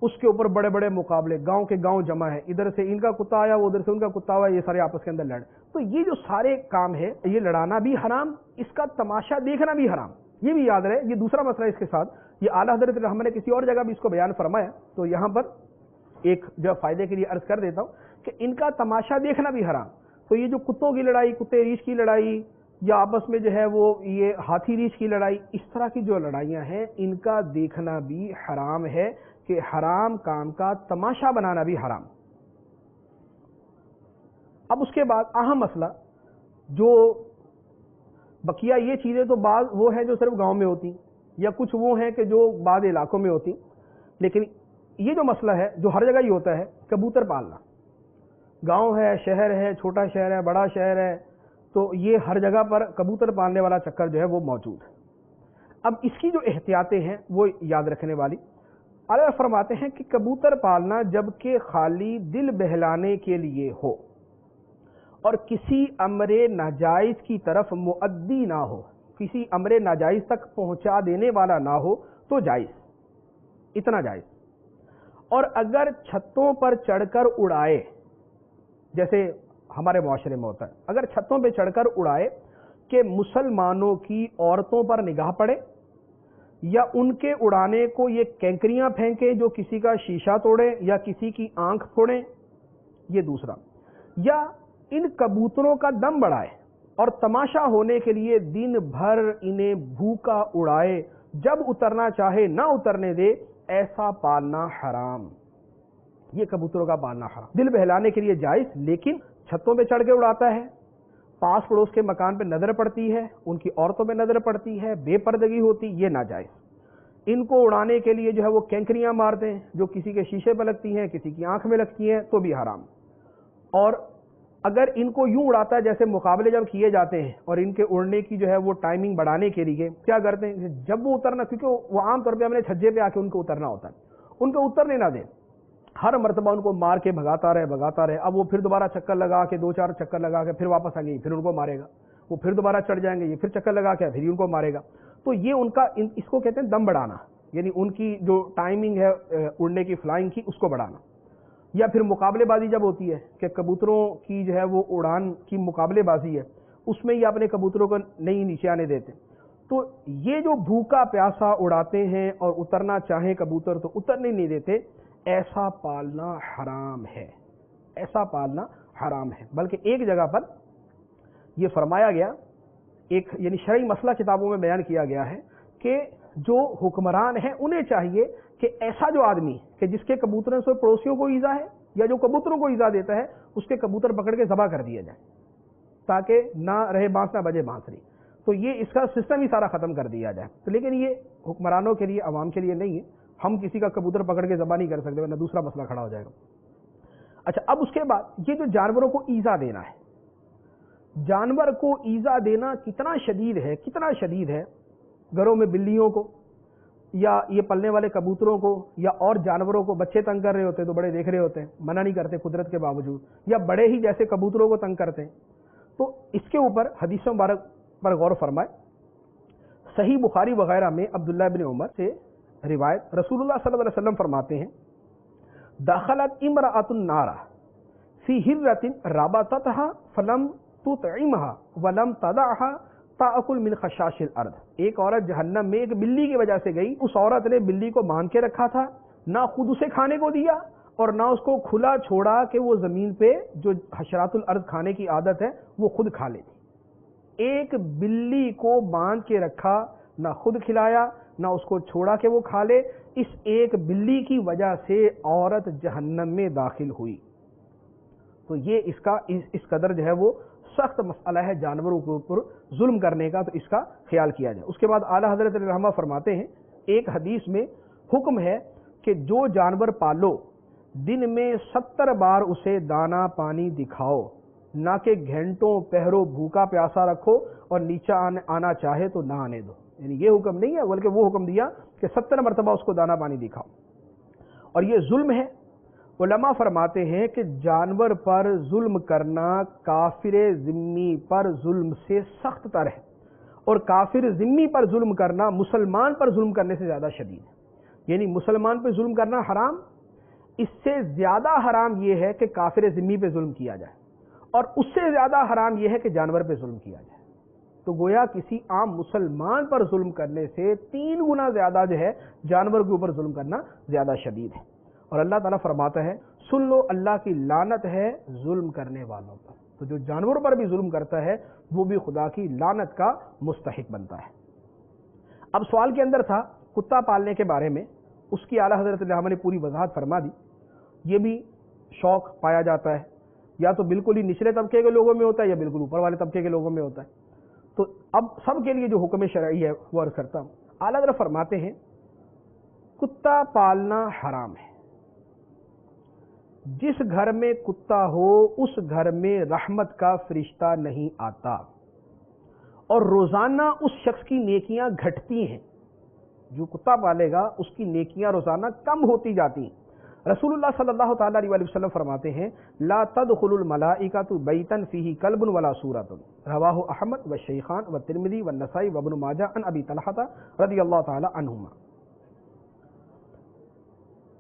اس کے اوپر بڑے بڑے مقابلے، گاؤں کے گاؤں جمع ہے، ادھر سے ان کا کتا آیا، ادھر سے ان کا کتا آیا، یہ سارے آپس کے اندر لڑ. تو یہ جو سارے کام ہے یہ لڑانا بھی حرام، اس کا تماشا دیکھنا بھی حرام. یہ بھی یاد رہے. یہ دوسرا مسئلہ اس کے ساتھ یہ اعلیٰ حضرت رحمہ نے کسی اور جگہ بھی اس کو بیان فرمایا، تو یہاں پر ایک جو فائدے کے لیے عرض کر دیتا ہوں کہ ان کا تماشا دیکھنا بھی حرام. تو یہ جو کتوں کی لڑائی، کتے ریچھ کی لڑائی، یا آپس میں جو ہے وہ یہ ہاتھی ریچھ کی لڑائی، اس طرح کی جو لڑائیاں ہیں ان کا دیکھنا بھی حرام ہے، کہ حرام کام کا تماشا بنانا بھی حرام. اب اس کے بعد اہم مسئلہ جو بقیہ یہ چیزیں تو بعض وہ ہیں جو صرف گاؤں میں ہوتی یا کچھ وہ ہیں کہ جو بعض علاقوں میں ہوتی، لیکن یہ جو مسئلہ ہے جو ہر جگہ ہی ہوتا ہے کبوتر پالنا. گاؤں ہے، شہر ہے، چھوٹا شہر ہے، بڑا شہر ہے، تو یہ ہر جگہ پر کبوتر پالنے والا چکر جو ہے وہ موجود ہے. اب اس کی جو احتیاطیں ہیں وہ یاد رکھنے والی. اعلیٰ فرماتے ہیں کہ کبوتر پالنا جب کہ خالی دل بہلانے کے لیے ہو اور کسی امر ناجائز کی طرف مؤدی نہ ہو، کسی امر ناجائز تک پہنچا دینے والا نہ ہو تو جائز، اتنا جائز. اور اگر چھتوں پر چڑھ کر اڑائے، جیسے ہمارے معاشرے میں ہوتا ہے، اگر چھتوں پہ چڑھ کر اڑائے کہ مسلمانوں کی عورتوں پر نگاہ پڑے، یا ان کے اڑانے کو یہ کینکریاں پھینکے جو کسی کا شیشہ توڑیں یا کسی کی آنکھ پھوڑیں، یہ دوسرا. یا ان کبوتروں کا دم بڑھائے اور تماشا ہونے کے لیے دن بھر انہیں بھوکا اڑائے، جب اترنا چاہے نہ اترنے دے، ایسا پالنا حرام. یہ کبوتروں کا پالنا حرام. دل بہلانے کے لیے جائز، لیکن چھتوں پہ چڑھ کے اڑاتا ہے، پاس پڑوس کے مکان پہ نظر پڑتی ہے، ان کی عورتوں پہ نظر پڑتی ہے، بے پردگی ہوتی، یہ ناجائز. ان کو اڑانے کے لیے جو ہے وہ کینکریاں مارتے ہیں جو کسی کے شیشے پہ لگتی ہیں، کسی کی آنکھ میں لگتی ہیں، تو بھی حرام۔ اور اگر ان کو یوں اڑاتا ہے جیسے مقابلے جب کیے جاتے ہیں اور ان کے اڑنے کی جو ہے وہ ٹائمنگ بڑھانے کے لیے کیا کرتے ہیں، جب وہ اترنا، کیونکہ وہ عام طور پہ ہم نے چھجے پہ آ کے ان کو اترنا ہوتا ہے، ان کو اترنے نہ دیں، ہر مرتبہ ان کو مار کے بھگاتا رہے۔ اب وہ پھر دوبارہ چکر لگا کے 2-4 چکر لگا کے پھر واپس آئیں گے، پھر ان کو مارے گا، وہ پھر دوبارہ چڑھ جائیں گے، یہ پھر چکر لگا کے پھر ان کو مارے گا۔ تو یہ ان کا اس کو کہتے ہیں دم بڑھانا، یعنی ان کی جو ٹائمنگ ہے اڑنے کی، فلائنگ کی، اس کو بڑھانا۔ یا پھر مقابلے بازی جب ہوتی ہے کہ کبوتروں کی جو ہے وہ اڑان کی مقابلے بازی ہے، اس میں یہ اپنے کبوتروں کو نہیں نیچے آنے دیتے، تو یہ جو بھوکا پیاسا اڑاتے ہیں اور اترنا چاہیں کبوتر تو اترنے نہیں دیتے، ایسا پالنا حرام ہے، ایسا پالنا حرام ہے۔ بلکہ ایک جگہ پر یہ فرمایا گیا، ایک یعنی شرعی مسئلہ کتابوں میں بیان کیا گیا ہے کہ جو حکمران ہیں انہیں چاہیے کہ ایسا جو آدمی کہ جس کے کبوتروں سے پڑوسیوں کو ایذا ہے یا جو کبوتروں کو ایذا دیتا ہے، اس کے کبوتر پکڑ کے ذبح کر دیا جائے تاکہ نہ رہے بانس نہ بجے بانسری۔ تو یہ اس کا سسٹم ہی سارا ختم کر دیا جائے۔ تو لیکن یہ حکمرانوں کے لیے، عوام کے لیے نہیں ہے، ہم کسی کا کبوتر پکڑ کے ذبح نہیں کر سکتے ورنہ دوسرا مسئلہ کھڑا ہو جائے گا۔ اچھا، اب اس کے بعد یہ جو جانوروں کو ایذا دینا ہے، جانور کو ایذا دینا کتنا شدید ہے، گھروں میں بلیوں کو یا یہ پلنے والے کبوتروں کو یا اور جانوروں کو، بچے تنگ کر رہے ہوتے ہیں تو بڑے دیکھ رہے ہوتے ہیں، منع نہیں کرتے قدرت کے باوجود، یا بڑے ہی جیسے کبوتروں کو تنگ کرتے ہیں۔ تو اس کے اوپر حدیث مبارک پر غور فرمائے۔ صحیح بخاری وغیرہ میں عبداللہ بن عمر سے روایت، رسول اللہ صلی اللہ علیہ وسلم فرماتے ہیں، دخلت امرأۃ النار فی ہرۃ ربطتها فلم تطعمها ولم تدعها تاکل من خشاش الارض۔ ایک عورت جہنم میں ایک بلی کی وجہ سے گئی، اس عورت نے بلی کو باندھ کے رکھا تھا، نہ خود اسے کھانے کو دیا اور نہ اس کو کھلا چھوڑا کہ وہ زمین پہ جو حشرات الارض کھانے کی عادت ہے وہ خود کھا لیتی۔ ایک بلی کو باندھ کے رکھا، نہ خود کھلایا نہ اس کو چھوڑا کہ وہ کھا لے، اس ایک بلی کی وجہ سے عورت جہنم میں داخل ہوئی۔ تو یہ اس قدر جو ہے وہ سخت مسئلہ ہے جانوروں کے اوپر ظلم کرنے کا، تو اس کا خیال کیا جائے۔ اس کے بعد اعلیٰ حضرت رحمہ فرماتے ہیں، ایک حدیث میں حکم ہے کہ جو جانور پالو دن میں 70 بار اسے دانا پانی دکھاؤ، نہ کہ گھنٹوں پہرو بھوکا پیاسا رکھو اور نیچے آنا چاہے تو نہ آنے دو۔ یعنی یہ حکم نہیں ہے، بلکہ وہ حکم دیا کہ 70 مرتبہ اس کو دانا پانی دکھاؤ، اور یہ ظلم ہے۔ علماء فرماتے ہیں کہ جانور پر ظلم کرنا کافر ذمی پر ظلم سے سخت تر ہے، اور کافر ذمی پر ظلم کرنا مسلمان پر ظلم کرنے سے زیادہ شدید ہے۔ یعنی مسلمان پہ ظلم کرنا حرام، اس سے زیادہ حرام یہ ہے کہ کافر ذمی پہ ظلم کیا جائے، اور اس سے زیادہ حرام یہ ہے کہ جانور پہ ظلم کیا جائے۔ تو گویا کسی عام مسلمان پر ظلم کرنے سے 3 گنا زیادہ جو ہے جانور کے اوپر ظلم کرنا زیادہ شدید ہے۔ اور اللہ تعالیٰ فرماتا ہے، سن لو اللہ کی لعنت ہے ظلم کرنے والوں پر۔ تو جو جانوروں پر بھی ظلم کرتا ہے وہ بھی خدا کی لعنت کا مستحق بنتا ہے۔ اب سوال کے اندر تھا کتا پالنے کے بارے میں، اس کی اعلیٰ حضرت رحمہ نے پوری وضاحت فرما دی۔ یہ بھی شوق پایا جاتا ہے، یا تو بالکل ہی نچلے طبقے کے لوگوں میں ہوتا ہے یا بالکل اوپر والے طبقے کے لوگوں میں ہوتا ہے۔ تو اب سب کے لیے جو حکم شرعی ہے وہ عرض کرتا ہوں۔ اعلیٰ حضرت فرماتے ہیں، کتا پالنا حرام ہے۔ جس گھر میں کتا ہو اس گھر میں رحمت کا فرشتہ نہیں آتا، اور روزانہ اس شخص کی نیکیاں گھٹتی ہیں۔ جو کتا پالے گا اس کی نیکیاں روزانہ کم ہوتی جاتی ہیں۔ رسول اللہ صلی اللہ تعالیٰ علیہ وسلم فرماتے ہیں، لا تدخل الملائکۃ بیتا فیہ کلب ولا صورۃ، رواہ احمد والشیخان والترمذی والنسائی وابن ماجہ عن ابی طلحہ رضی اللہ تعالی عنہما۔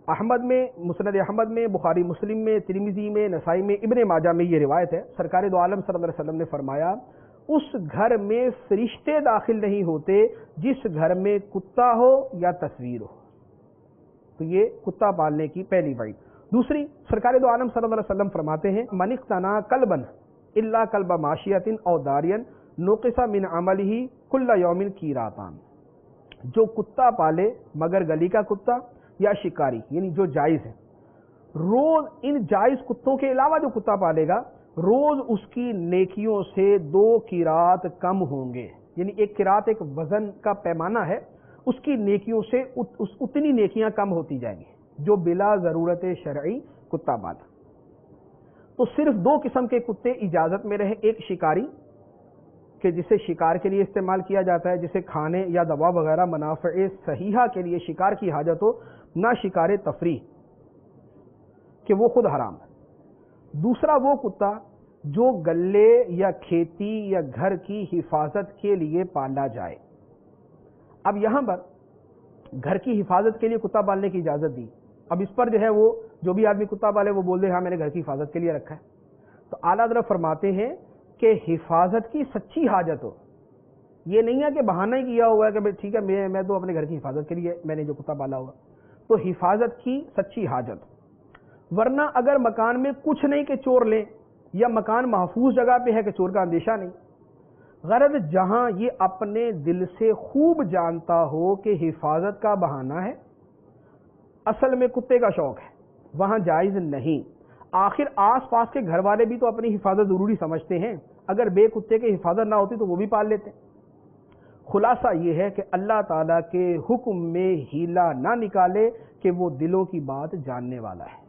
احمد میں، مسند احمد میں، بخاری مسلم میں، ترمذی میں، نسائی میں، ابن ماجہ میں یہ روایت ہے، سرکار دو عالم صلی اللہ علیہ وسلم نے فرمایا، اس گھر میں فرشتے داخل نہیں ہوتے جس گھر میں کتا ہو یا تصویر ہو۔ تو یہ کتا پالنے کی پہلی وعید۔ دوسری، سرکار دو عالم صلی اللہ علیہ وسلم فرماتے ہیں، من اقتنى کلبا الا کلب ماشیۃ او داریا نقص من عملہ کل یوم قیراطان۔ جو کتا پالے مگر گلی کا کتا یا شکاری، یعنی جو جائز ہے، روز ان جائز کتوں کے علاوہ جو کتا پالے گا روز اس کی نیکیوں سے 2 قیراط کم ہوں گے۔ یعنی ایک قیراط ایک وزن کا پیمانہ ہے، اس کی نیکیوں سے اتنی نیکیاں کم ہوتی جائیں گی جو بلا ضرورت شرعی کتا پالا۔ تو صرف دو قسم کے کتے اجازت میں رہے، ایک شکاری کہ جسے شکار کے لیے استعمال کیا جاتا ہے، جسے کھانے یا دوا وغیرہ منافع صحیحہ کے لیے شکار کی حاجت ہو، نہ شکار تفریح کہ وہ خود حرام ہے۔ دوسرا وہ کتا جو گلے یا کھیتی یا گھر کی حفاظت کے لیے پالا جائے۔ اب یہاں پر گھر کی حفاظت کے لیے کتا پالنے کی اجازت دی، اب اس پر جو ہے وہ جو بھی آدمی کتا پالے وہ بول دے ہاں میں نے گھر کی حفاظت کے لیے رکھا ہے، تو اعلیٰ حضرت فرماتے ہیں کہ حفاظت کی سچی حاجت ہو، یہ نہیں ہے کہ بہانہ ہی کیا ہوا ہے کہ ٹھیک ہے میں تو اپنے گھر کی حفاظت کے لیے میں نے جو کتا پالا ہوا، تو حفاظت کی سچی حاجت۔ ورنہ اگر مکان میں کچھ نہیں کہ چور لیں، یا مکان محفوظ جگہ پہ ہے کہ چور کا اندیشہ نہیں، غرض جہاں یہ اپنے دل سے خوب جانتا ہو کہ حفاظت کا بہانہ ہے، اصل میں کتے کا شوق ہے، وہاں جائز نہیں۔ آخر آس پاس کے گھر والے بھی تو اپنی حفاظت ضروری سمجھتے ہیں، اگر بے کتے کی حفاظت نہ ہوتی تو وہ بھی پال لیتے۔ خلاصہ یہ ہے کہ اللہ تعالیٰ کے حکم میں ہیلا نہ نکالے کہ وہ دلوں کی بات جاننے والا ہے۔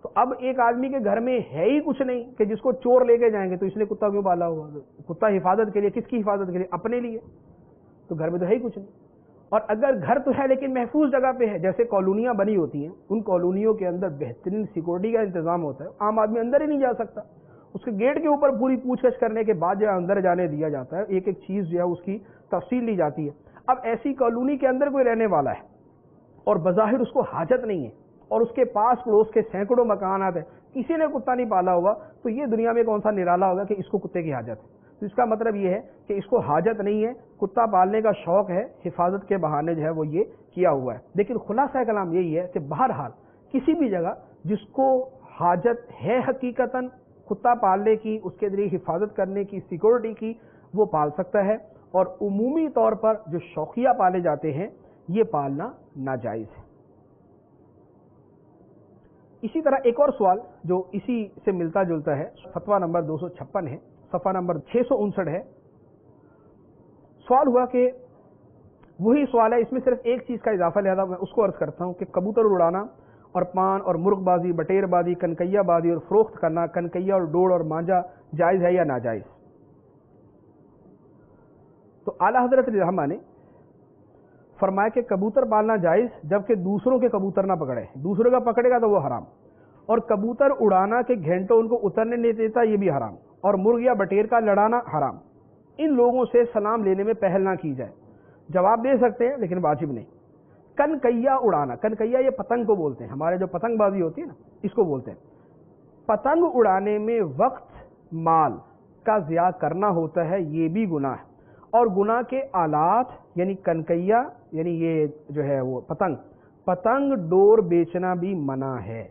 تو اب ایک آدمی کے گھر میں ہے ہی کچھ نہیں کہ جس کو چور لے کے جائیں گے، تو اس نے کتا کیوں پالا ہوا؟ کتا حفاظت کے لیے، کس کی حفاظت کے لیے؟ اپنے لیے، تو گھر میں تو ہے ہی کچھ نہیں۔ اور اگر گھر تو ہے لیکن محفوظ جگہ پہ ہے، جیسے کالونیاں بنی ہوتی ہیں، ان کالونیوں کے اندر بہترین سیکورٹی کا انتظام ہوتا ہے، عام آدمی اندر ہی نہیں جا سکتا، اس کے گیٹ کے اوپر پوری پوچھ گچھ کرنے کے بعد جو اندر جانے دیا جاتا ہے، ایک ایک چیز جو ہے اس کی تفصیل لی جاتی ہے۔ اب ایسی کالونی کے اندر کوئی رہنے والا ہے اور بظاہر اس کو حاجت نہیں ہے، اور اس کے پاس پڑوس کے سینکڑوں مکانات ہیں، کسی نے کتا نہیں پالا ہوا، تو یہ دنیا میں کون سا نرالا ہوگا کہ اس کو کتے کی حاجت ہے؟ تو اس کا مطلب یہ ہے کہ اس کو حاجت نہیں ہے، کتا پالنے کا شوق ہے، حفاظت کے بہانے جو ہے وہ یہ کیا ہوا ہے۔ لیکن خلاصہ کلام یہی ہے کہ بہرحال کسی بھی جگہ جس کو حاجت ہے حقیقتاً کتا پالنے کی، اس کے ذریعے حفاظت کرنے کی، سیکورٹی کی، وہ پال سکتا ہے، اور عمومی طور پر جو شوقیہ پالے جاتے ہیں یہ پالنا ناجائز ہے۔ اسی طرح ایک اور سوال جو اسی سے ملتا جلتا ہے، فتویٰ نمبر 256 ہے، صفحہ نمبر 659 ہے۔ سوال ہوا کہ وہی سوال ہے، اس میں صرف ایک چیز کا اضافہ، لہذا میں اس کو عرض کرتا ہوں کہ کبوتر اڑانا اور پان اور مرغ بازی، بٹیر بازی، کنکیا بازی اور فروخت کرنا، کنکیا اور ڈوڑ اور مانجا جائز ہے یا ناجائز؟ تو اعلیٰ حضرت رحمہ نے فرمایا کہ کبوتر پالنا جائز جبکہ دوسروں کے کبوتر نہ پکڑے، دوسروں کا پکڑے گا تو وہ حرام، اور کبوتر اڑانا کے گھنٹوں ان کو اترنے نہیں دیتا یہ بھی حرام، اور مرغ یا بٹیر کا لڑانا حرام۔ ان لوگوں سے سلام لینے میں پہل نہ کی جائے، جواب دے سکتے ہیں لیکن واجب نہیں۔ کنکیا اڑانا، کنکیا یہ پتنگ کو بولتے ہیں، ہمارے جو پتنگ بازی ہوتی ہے نا اس کو بولتے ہیں۔ پتنگ اڑانے میں وقت مال کا ضیاع کرنا ہوتا ہے، یہ بھی گناہ ہے، اور گناہ کے آلات یعنی کنکیا یعنی یہ جو ہے وہ پتنگ ڈور بیچنا بھی منع ہے،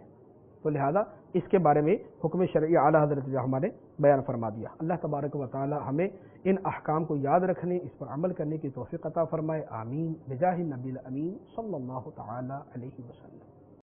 تو لہذا اس کے بارے میں حکم شرعی اعلیٰ حضرت رحمہ نے بیان فرما دیا۔ اللہ تبارک و تعالی ہمیں ان احکام کو یاد رکھنے، اس پر عمل کرنے کی توفیق عطا فرمائے، آمین بجاہ النبی الامین صلی اللہ تعالی علیہ وسلم۔